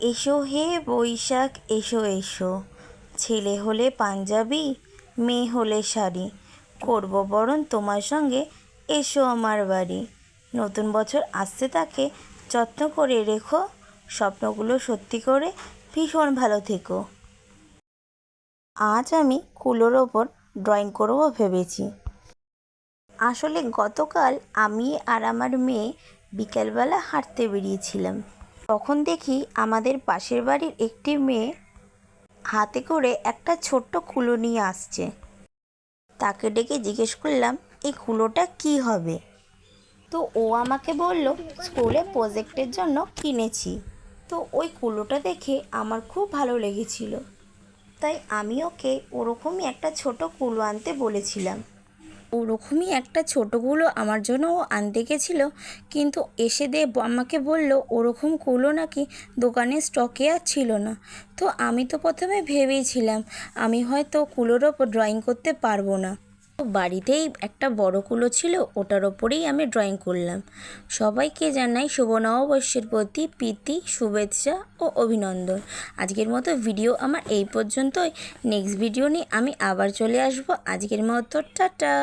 এসো হে বৈশাখ এসো এসো, ছেলে হলে পাঞ্জাবি, মেয়ে হলে শাড়ি, করব বরণ তোমার সঙ্গে, এসো আমার বাড়ি। নতুন বছর আসতে তাকে যত্ন করে রেখো, স্বপ্নগুলো সত্যি করে ভীষণ ভালো থেকো। আজ আমি কুলোর ওপর ড্রয়িং করব ভেবেছি। আসলে গতকাল আমি আর আমার মেয়ে বিকেলবেলা হাঁটতে বেরিয়েছিলাম। তখন দেখি আমাদের পাশের বাড়ির একটি মেয়ে হাতে করে একটা ছোট্ট কুলো নিয়ে আসছে। তাকে ডেকে জিজ্ঞেস করলাম এই কুলোটা কি হবে। তো ও আমাকে বলল স্কুলে প্রজেক্টের জন্য কিনেছি। তো ওই কুলোটা দেখে আমার খুব ভালো লেগেছিল, তাই আমি ওকে ওরকমই একটা ছোট কুলো আনতে বলেছিলাম। ওরকমই একটা ছোটোগুলো আমার জন্যও আনতে গেছিলো, কিন্তু এসে আমাকে বলল ওরকম কুলো নাকি দোকানে স্টকে আর ছিল না। তো আমি তো প্রথমে ভেবেছিলাম আমি হয়তো কুলোর ওপর ড্রয়িং করতে পারবো না। তো বাড়িতেই একটা বড় কুলো ছিল, ওটার ওপরেই আমি ড্রয়িং করলাম। সবাইকে জানাই শুভ নববর্ষের প্রতি প্রীতি, শুভেচ্ছা ও অভিনন্দন। আজকের মতো ভিডিও আমার এই পর্যন্তই। নেক্সট ভিডিও নিয়ে আমি আবার চলে আসবো। আজকের মতো টাটা।